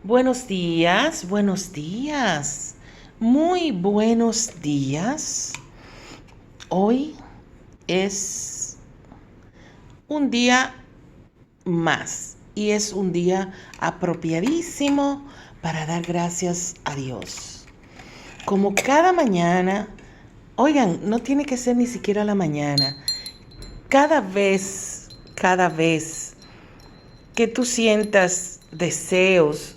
Buenos días, buenos días, muy buenos días. Hoy es un día más y es un día apropiadísimo para dar gracias a Dios. Como cada mañana, oigan, no tiene que ser ni siquiera la mañana, cada vez que tú sientas deseos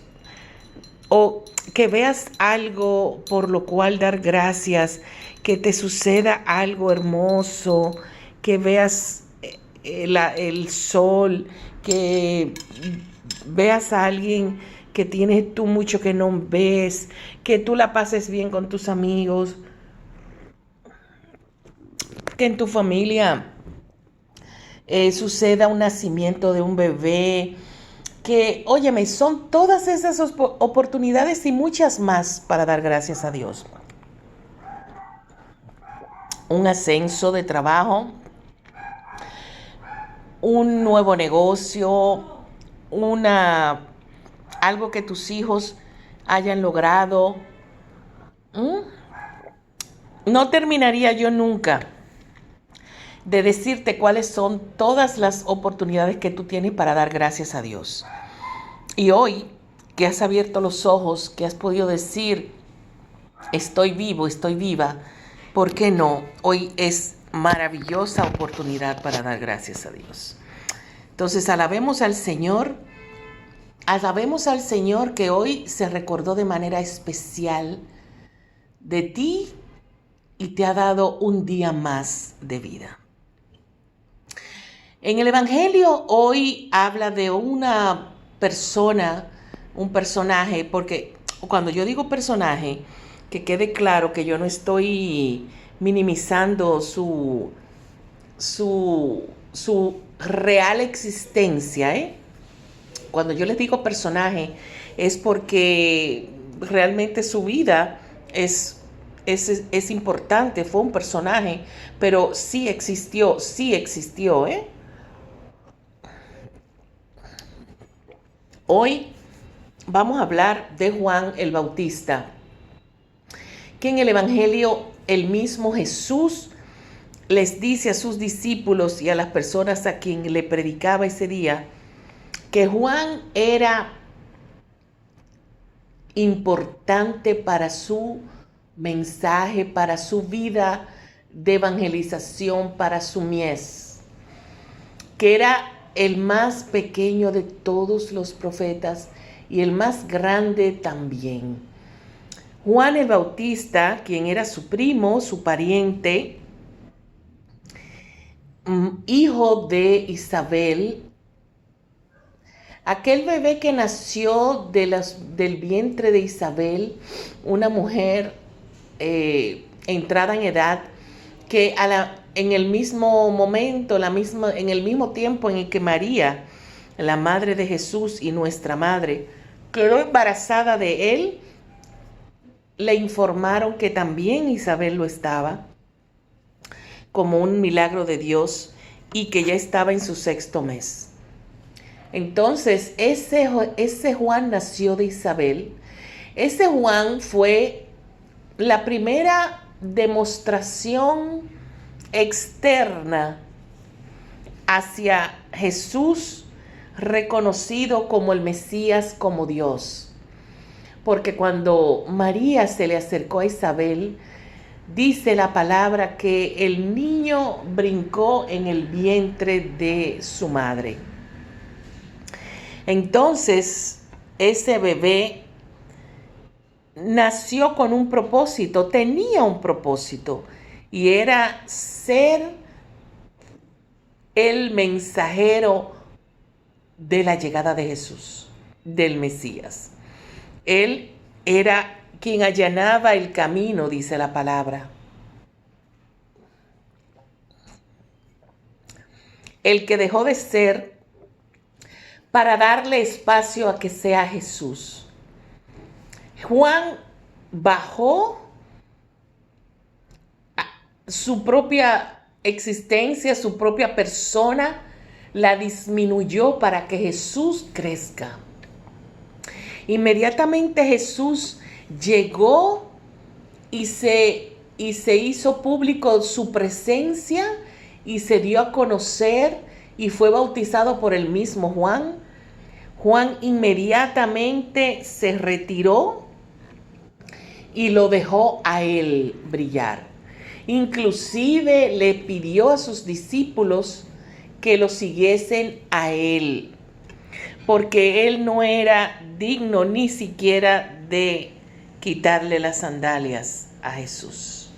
o que veas algo por lo cual dar gracias, que te suceda algo hermoso, que veas el sol, que veas a alguien que tienes tú mucho que no ves, que tú la pases bien con tus amigos, que en tu familia suceda un nacimiento de un bebé, que, óyeme, son todas esas oportunidades y muchas más para dar gracias a Dios. Un ascenso de trabajo, un nuevo negocio, una algo que tus hijos hayan logrado. No terminaría yo nunca de decirte cuáles son todas las oportunidades que tú tienes para dar gracias a Dios. Y hoy que has abierto los ojos, que has podido decir, estoy vivo, estoy viva, ¿por qué no? Hoy es maravillosa oportunidad para dar gracias a Dios. Entonces, alabemos al Señor que hoy se recordó de manera especial de ti y te ha dado un día más de vida. En el Evangelio hoy habla de una persona, un personaje, porque cuando yo digo personaje, que quede claro que yo no estoy minimizando su real existencia, ¿eh? Cuando yo les digo personaje es porque realmente su vida es importante, fue un personaje, pero sí existió, ¿eh? Hoy vamos a hablar de Juan el Bautista, que en el Evangelio el mismo Jesús les dice a sus discípulos y a las personas a quien le predicaba ese día, que Juan era importante para su mensaje, para su vida de evangelización, para su mies, que era el más pequeño de todos los profetas y el más grande también. Juan el Bautista, quien era su primo, su pariente, hijo de Isabel, aquel bebé que nació del vientre de Isabel, una mujer entrada en edad, que en el mismo momento, en el mismo tiempo en el que María, la madre de Jesús y nuestra madre, quedó embarazada de él, le informaron que también Isabel lo estaba, como un milagro de Dios, y que ya estaba en su sexto mes. Entonces, ese Juan nació de Isabel. Ese Juan fue la primera demostración externa hacia Jesús, reconocido como el Mesías, como Dios. Porque cuando María se le acercó a Isabel, dice la palabra que el niño brincó en el vientre de su madre. Entonces, ese bebé nació con un propósito, tenía un propósito, y era ser el mensajero de la llegada de Jesús, del Mesías. Él era quien allanaba el camino, dice la palabra. El que dejó de ser para darle espacio a que sea Jesús. Juan bajó su propia existencia, su propia persona, la disminuyó para que Jesús crezca. Inmediatamente Jesús llegó y se hizo público su presencia y se dio a conocer y fue bautizado por el mismo Juan. Juan inmediatamente se retiró y lo dejó a él brillar. Inclusive le pidió a sus discípulos que lo siguiesen a él, porque él no era digno ni siquiera de quitarle las sandalias a Jesús.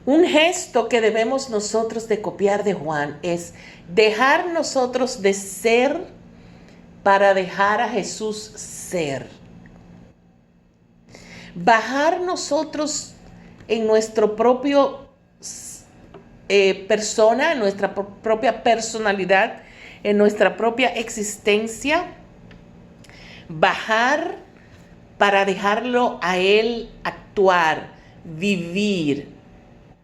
Un gesto que debemos nosotros de copiar de Juan es dejar nosotros de ser para dejar a Jesús ser. Bajar nosotros en nuestro propio persona, en nuestra propia personalidad, en nuestra propia existencia. Bajar para dejarlo a Él actuar, vivir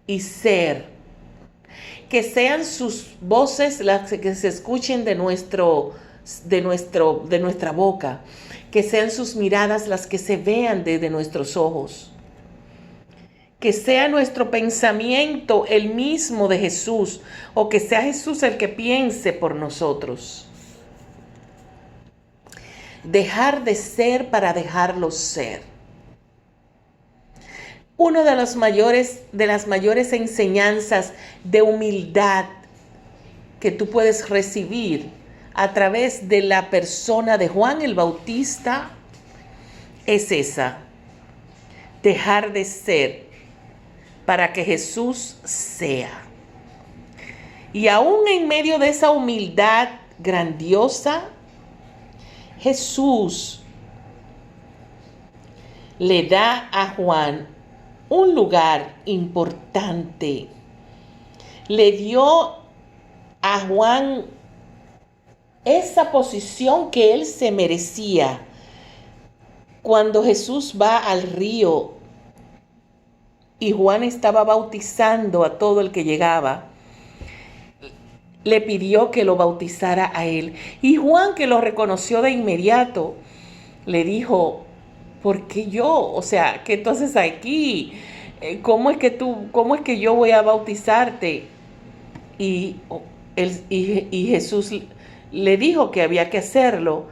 y ser. Que sean sus voces las que se escuchen de nuestra boca. Que sean sus miradas las que se vean desde nuestros ojos. Que sea nuestro pensamiento el mismo de Jesús, o que sea Jesús el que piense por nosotros. Dejar de ser para dejarlo ser. Una de las mayores enseñanzas de humildad que tú puedes recibir a través de la persona de Juan el Bautista es esa: dejar de ser para que Jesús sea. Y aún en medio de esa humildad grandiosa, Jesús le da a Juan un lugar importante. Le dio a Juan esa posición que él se merecía. Cuando Jesús va al río y Juan estaba bautizando a todo el que llegaba, le pidió que lo bautizara a él. Y Juan, que lo reconoció de inmediato, le dijo: ¿por qué yo? O sea, ¿qué tú haces aquí? ¿Cómo es que yo voy a bautizarte? Y Jesús le dijo que había que hacerlo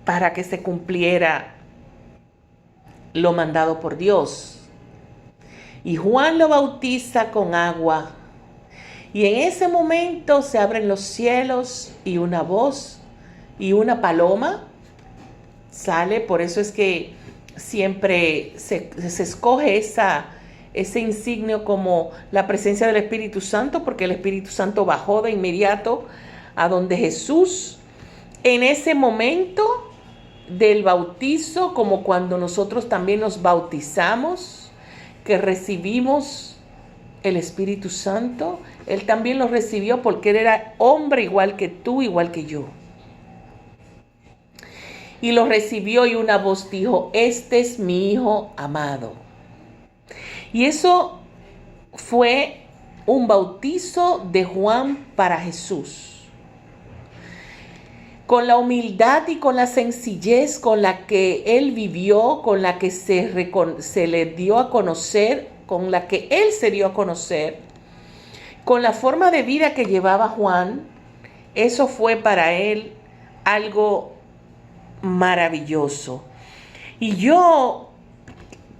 para que se cumpliera lo mandado por Dios. Y Juan lo bautiza con agua. Y en ese momento se abren los cielos y una voz y una paloma sale. Por eso es que siempre se escoge ese insignio como la presencia del Espíritu Santo, porque el Espíritu Santo bajó de inmediato a donde Jesús en ese momento del bautizo, como cuando nosotros también nos bautizamos, que recibimos el Espíritu Santo. Él también lo recibió porque él era hombre igual que tú, igual que yo. Y lo recibió y una voz dijo: este es mi Hijo amado. Y eso fue un bautizo de Juan para Jesús. Con la humildad y con la sencillez con la que él vivió, con la que se le dio a conocer, con la que él se dio a conocer, con la forma de vida que llevaba Juan, eso fue para él algo maravilloso. Y yo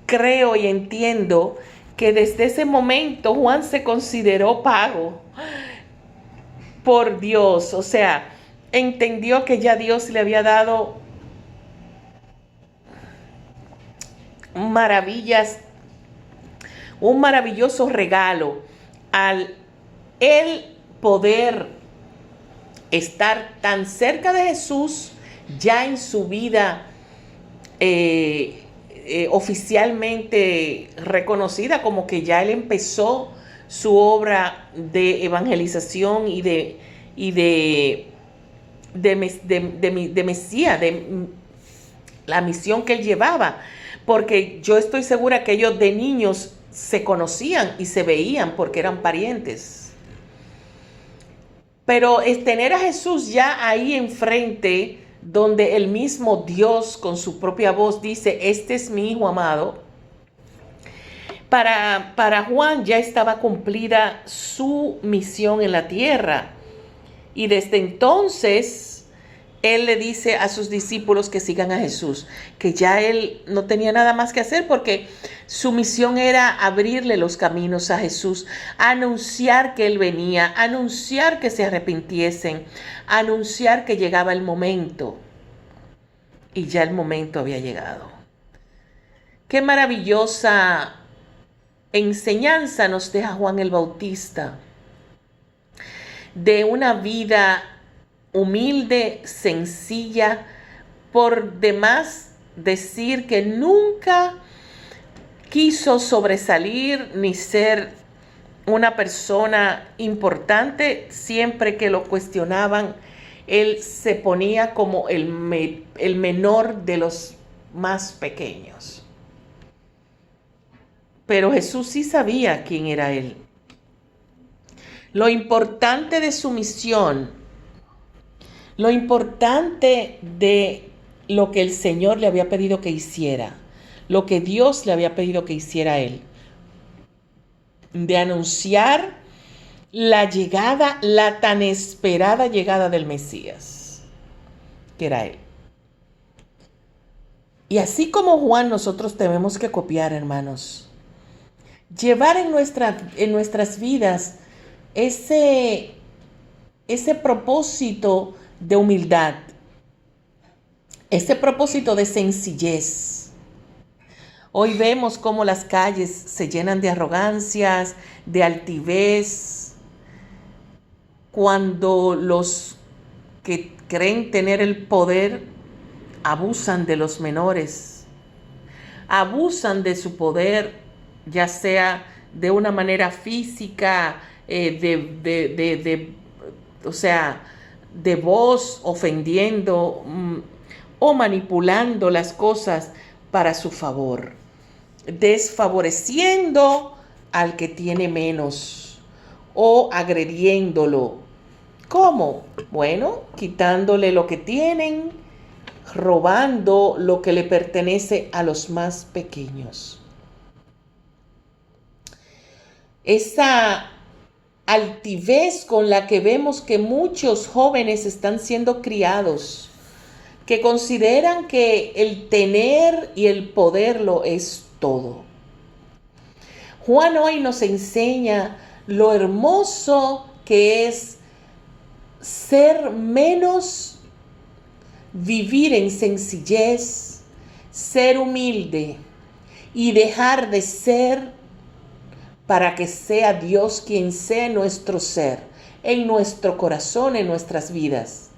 creo y entiendo que desde ese momento Juan se consideró pago por Dios. O sea, entendió que ya Dios le había dado maravillas, un maravilloso regalo al él poder estar tan cerca de Jesús ya en su vida oficialmente reconocida, como que ya él empezó su obra de evangelización y de Mesías, de la misión que él llevaba, porque yo estoy segura que ellos de niños se conocían y se veían porque eran parientes. Pero tener a Jesús ya ahí enfrente donde el mismo Dios con su propia voz dice, este es mi Hijo amado, para Juan ya estaba cumplida su misión en la tierra. Y desde entonces, él le dice a sus discípulos que sigan a Jesús, que ya él no tenía nada más que hacer porque su misión era abrirle los caminos a Jesús, anunciar que él venía, anunciar que se arrepintiesen, anunciar que llegaba el momento. Y ya el momento había llegado. Qué maravillosa enseñanza nos deja Juan el Bautista de una vida humilde, sencilla, por demás decir que nunca quiso sobresalir ni ser una persona importante. Siempre que lo cuestionaban, él se ponía como el menor de los más pequeños. Pero Jesús sí sabía quién era él. Lo importante de su misión, lo importante de lo que el Señor le había pedido que hiciera, lo que Dios le había pedido que hiciera a él, de anunciar la llegada, la tan esperada llegada del Mesías, que era él. Y así como Juan, nosotros tenemos que copiar, hermanos. Llevar en nuestras vidas ese propósito de humildad, ese propósito de sencillez. Hoy vemos cómo las calles se llenan de arrogancias, de altivez, cuando los que creen tener el poder abusan de los menores, abusan de su poder, ya sea de una manera física, de voz, ofendiendo o manipulando las cosas para su favor, desfavoreciendo al que tiene menos o agrediéndolo. ¿Cómo? Bueno, quitándole lo que tienen, robando lo que le pertenece a los más pequeños. Esa altivez con la que vemos que muchos jóvenes están siendo criados, que consideran que el tener y el poder lo es todo. Juan hoy nos enseña lo hermoso que es ser menos, vivir en sencillez, ser humilde y dejar de ser para que sea Dios quien sea nuestro ser, en nuestro corazón, en nuestras vidas.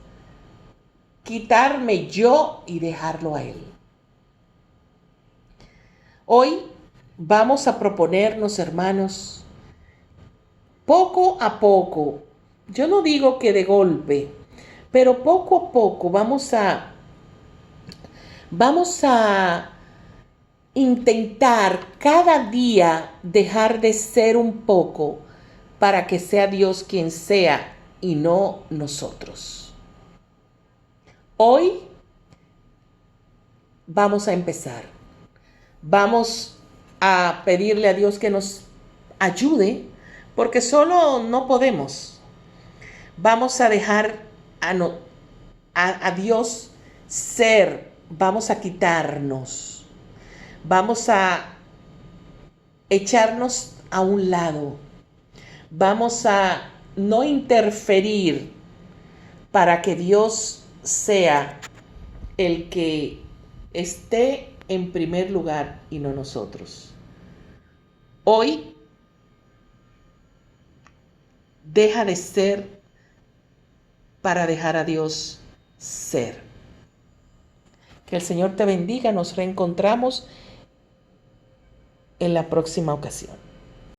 Quitarme yo y dejarlo a Él. Hoy vamos a proponernos, hermanos, poco a poco, yo no digo que de golpe, pero poco a poco vamos a intentar cada día dejar de ser un poco para que sea Dios quien sea y no nosotros. Hoy vamos a empezar. Vamos a pedirle a Dios que nos ayude, porque solo no podemos. Vamos a dejar a Dios ser, vamos a quitarnos, vamos a echarnos a un lado, vamos a no interferir para que Dios sea el que esté en primer lugar y no nosotros. Hoy deja de ser para dejar a Dios ser. Que el Señor te bendiga. Nos reencontramos en la próxima ocasión.